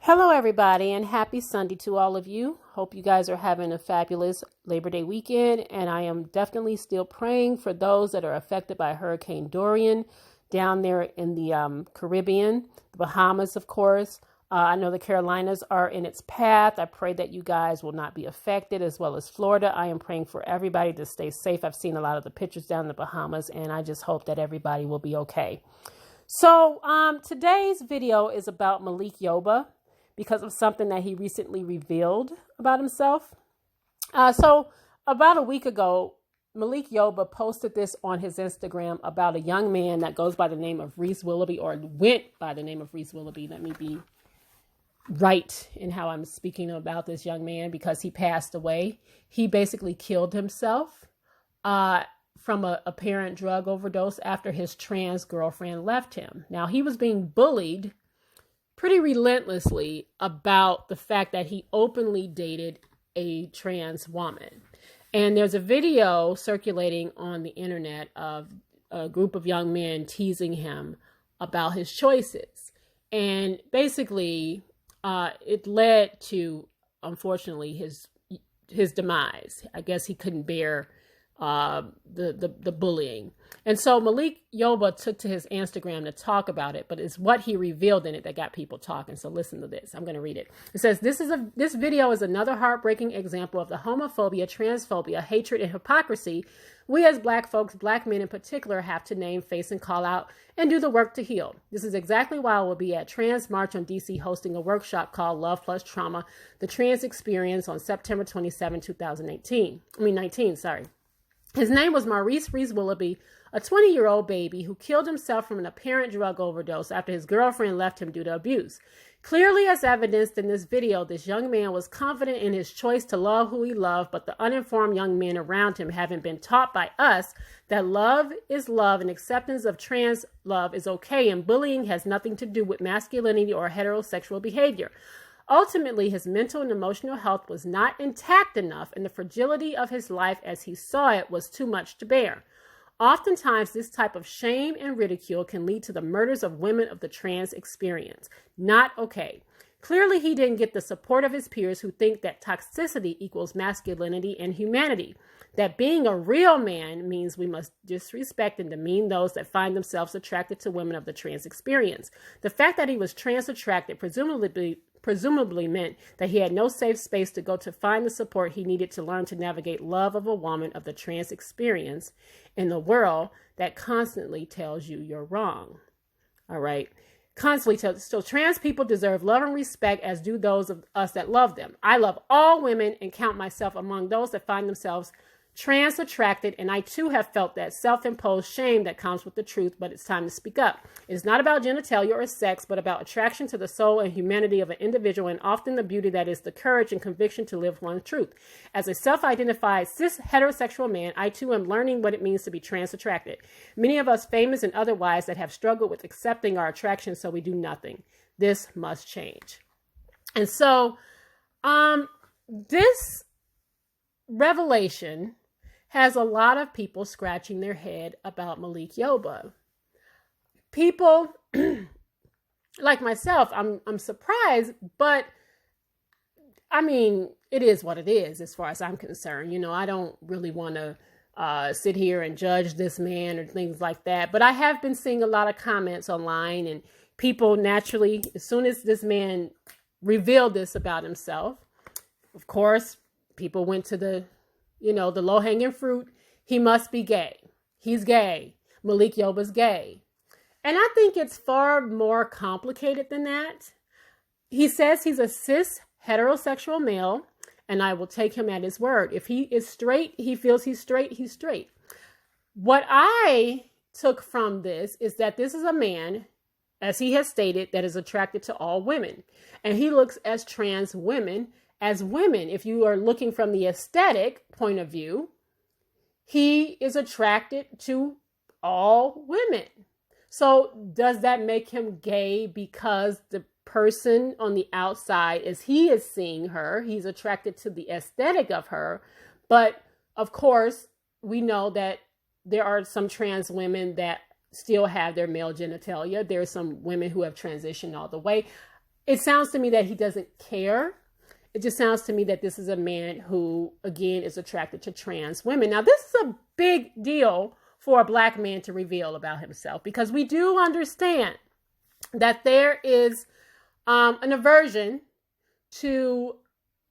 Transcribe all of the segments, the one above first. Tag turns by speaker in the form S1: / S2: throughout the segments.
S1: Hello, everybody, and happy Sunday to all of you. Hope you guys are having a fabulous Labor Day weekend, and I am definitely still praying for those that are affected by Hurricane Dorian down there in the Caribbean, the Bahamas, of course. I know the Carolinas are in its path. I pray that you guys will not be affected, as well as Florida. I am praying for everybody to stay safe. I've seen a lot of the pictures down in the Bahamas, and I just hope that everybody will be okay. So today's video is about Malik Yoba, because of something that he recently revealed about himself. So about a week ago, Malik Yoba posted this on his Instagram about a young man that goes by the name of Reese Willoughby, or went by the name of Reese Willoughby. Let me be right in how I'm speaking about this young man, because he passed away. He basically killed himself from a apparent drug overdose after his trans girlfriend left him. Now, he was being bullied pretty relentlessly about the fact that he openly dated a trans woman. And there's a video circulating on the internet of a group of young men teasing him about his choices. And basically, it led to, unfortunately, his demise. I guess he couldn't bear the bullying. And so Malik Yoba took to his Instagram to talk about it, but it's what he revealed in it that got people talking. So listen to this. I'm going to read it. It says, this video is another heartbreaking example of the homophobia, transphobia, hatred, and hypocrisy we as Black folks, Black men in particular, have to name, face, and call out and do the work to heal. This is exactly why I will be at Trans March on DC hosting a workshop called Love Plus Trauma, the Trans Experience, on September 27, 19. His name was Maurice Reasonable, a 20-year-old baby who killed himself from an apparent drug overdose after his girlfriend left him due to abuse. Clearly, as evidenced in this video, this young man was confident in his choice to love who he loved, but the uninformed young men around him haven't been taught by us that love is love and acceptance of trans love is okay, and bullying has nothing to do with masculinity or heterosexual behavior. Ultimately, his mental and emotional health was not intact enough, and the fragility of his life as he saw it was too much to bear. Oftentimes, this type of shame and ridicule can lead to the murders of women of the trans experience. Not okay. Clearly, he didn't get the support of his peers who think that toxicity equals masculinity and humanity. That being a real man means we must disrespect and demean those that find themselves attracted to women of the trans experience. The fact that he was trans attracted presumably meant that he had no safe space to go to find the support he needed to learn to navigate love of a woman of the trans experience in the world that constantly tells you you're wrong. All right. So trans people deserve love and respect, as do those of us that love them. I love all women and count myself among those that find themselves trans attracted, and I too have felt that self-imposed shame that comes with the truth, but it's time to speak up. It is not about genitalia or sex, but about attraction to the soul and humanity of an individual, and often the beauty that is the courage and conviction to live one's truth. As a self-identified cis heterosexual man, I too am learning what it means to be trans attracted. Many of us, famous and otherwise, that have struggled with accepting our attraction, so we do nothing. This must change. And so, this revelation has a lot of people scratching their head about Malik Yoba. People like myself, I'm surprised, but I mean, it is what it is as far as I'm concerned. You know, I don't really want to sit here and judge this man or things like that, but I have been seeing a lot of comments online, and people naturally, as soon as this man revealed this about himself, of course, people went to the low-hanging fruit. He must be gay. He's gay. Malik Yoba's gay. And I think it's far more complicated than that. He says he's a cis heterosexual male, and I will take him at his word. If he is straight, he feels he's straight, he's straight. What I took from this is that this is a man, as he has stated, that is attracted to all women. And he looks as trans women as women. If you are looking from the aesthetic point of view, he is attracted to all women. So does that make him gay because the person on the outside, as he is seeing her, he's attracted to the aesthetic of her? But of course, we know that there are some trans women that still have their male genitalia. There are some women who have transitioned all the way. it sounds to me that he doesn't care. It just sounds to me that this is a man who, again, is attracted to trans women. Now, this is a big deal for a black man to reveal about himself, because we do understand that there is an aversion to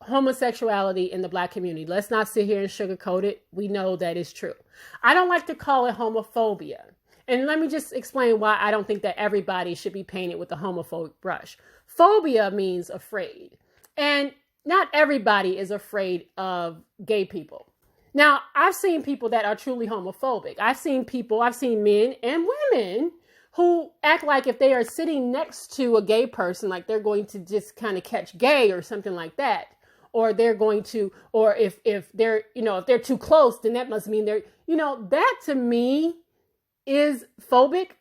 S1: homosexuality in the black community. Let's not sit here and sugarcoat it. We know that is true. I don't like to call it homophobia. And let me just explain why I don't think that everybody should be painted with a homophobic brush. Phobia means afraid. And not everybody is afraid of gay people. Now, I've seen people that are truly homophobic. I've seen men and women who act like if they are sitting next to a gay person, like they're going to just kind of catch gay or something like that. Or they're going to, or if they're, if they're too close, then that must mean they're, that to me is phobic.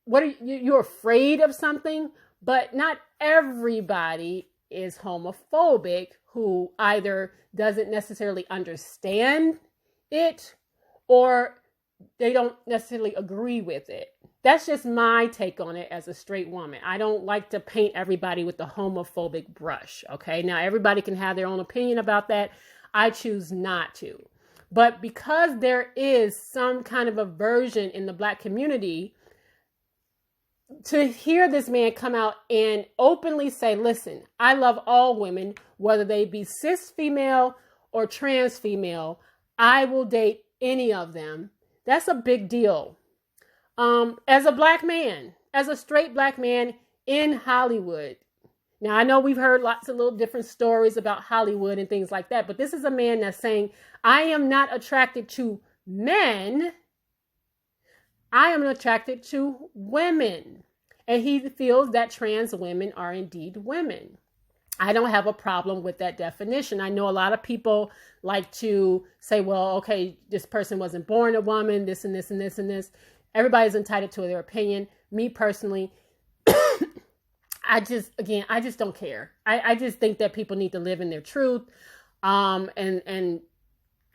S1: What are you're afraid of something, but not everybody is homophobic who either doesn't necessarily understand it or they don't necessarily agree with it. That's just my take on it as a straight woman. I don't like to paint everybody with the homophobic brush. Okay. Now everybody can have their own opinion about that. I choose not to. But because there is some kind of aversion in the black community, to hear this man come out and openly say, listen, I love all women, whether they be cis female or trans female, I will date any of them. That's a big deal. As a black man, as a straight black man in Hollywood. Now, I know we've heard lots of little different stories about Hollywood and things like that, but this is a man that's saying, I am not attracted to men. I am attracted to women. And he feels that trans women are indeed women. I don't have a problem with that definition. I know a lot of people like to say, well, okay, this person wasn't born a woman, this and this and this and this. Everybody's entitled to their opinion. Me personally, I just don't care. I just think that people need to live in their truth. And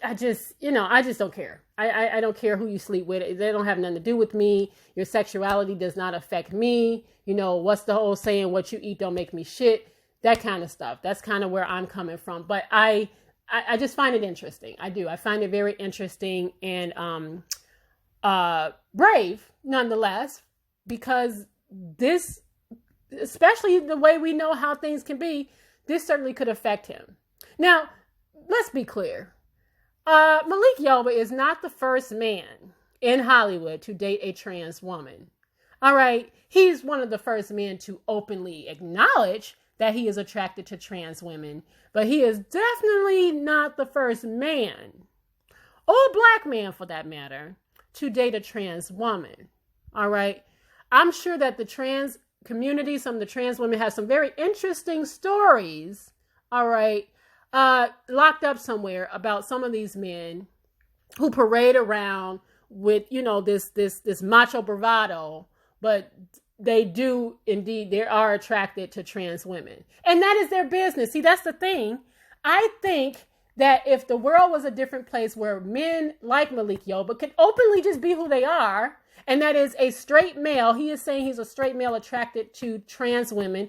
S1: I just don't care. I don't care who you sleep with. They don't have nothing to do with me. Your sexuality does not affect me. What's the whole saying? What you eat don't make me shit. That kind of stuff. That's kind of where I'm coming from. But I just find it interesting. I do. I find it very interesting and brave nonetheless, because this, especially the way we know how things can be, this certainly could affect him. Now, let's be clear. Malik Yoba is not the first man in Hollywood to date a trans woman. All right. He's one of the first men to openly acknowledge that he is attracted to trans women, but he is definitely not the first man, or black man for that matter, to date a trans woman. All right. I'm sure that the trans community, some of the trans women have some very interesting stories. All right. Locked up somewhere about some of these men who parade around with, this macho bravado, but they are attracted to trans women. And that is their business. See, that's the thing. I think that if the world was a different place where men like Malik Yoba could openly just be who they are, and that is a straight male, he is saying he's a straight male attracted to trans women,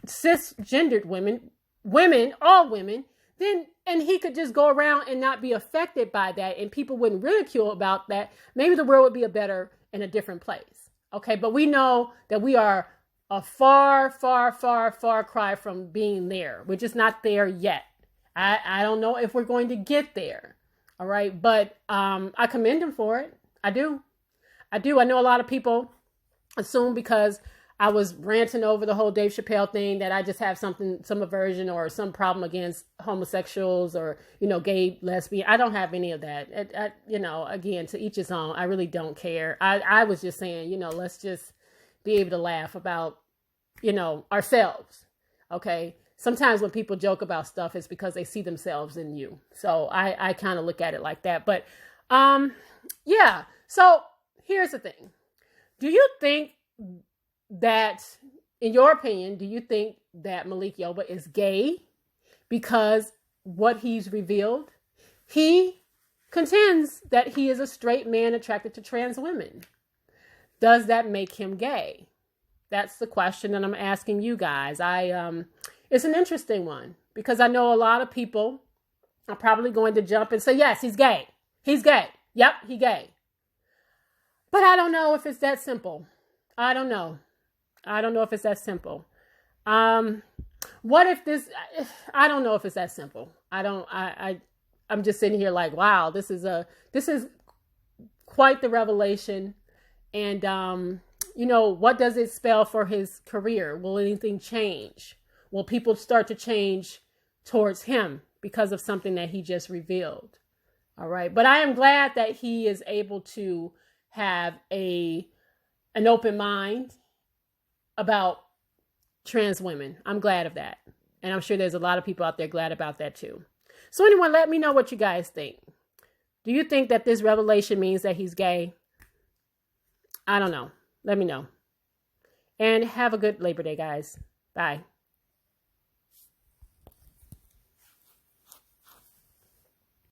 S1: cisgendered women, all women, then, and he could just go around and not be affected by that, and people wouldn't ridicule about that, maybe the world would be a better and a different place. Okay, but we know that we are a far, far, far, far cry from being there. We're just not there yet. I don't know if we're going to get there. All right, but I commend him for it. I do. I know a lot of people assume because I was ranting over the whole Dave Chappelle thing that I just have some aversion or some problem against homosexuals or, gay, lesbian. I don't have any of that. Again, to each his own. I really don't care. I was just saying, let's just be able to laugh about, ourselves. Okay. Sometimes when people joke about stuff, it's because they see themselves in you. So I kind of look at it like that. But yeah. So here's the thing. Do you think that, in your opinion, do you think that Malik Yoba is gay because what he's revealed? He contends that he is a straight man attracted to trans women. Does that make him gay? That's the question that I'm asking you guys. It's an interesting one because I know a lot of people are probably going to jump and say, yes, he's gay. He's gay. Yep, he's gay. But I don't know if it's that simple. I don't know if it's that simple. What if this, I don't know if it's that simple. I'm just sitting here like, wow, this is quite the revelation. And, what does it spell for his career? Will anything change? Will people start to change towards him because of something that he just revealed? All right. But I am glad that he is able to have an open mind about trans women. I'm glad of that. And I'm sure there's a lot of people out there glad about that too. So anyway, let me know what you guys think. Do you think that this revelation means that he's gay? I don't know. Let me know. And have a good Labor Day, guys. Bye.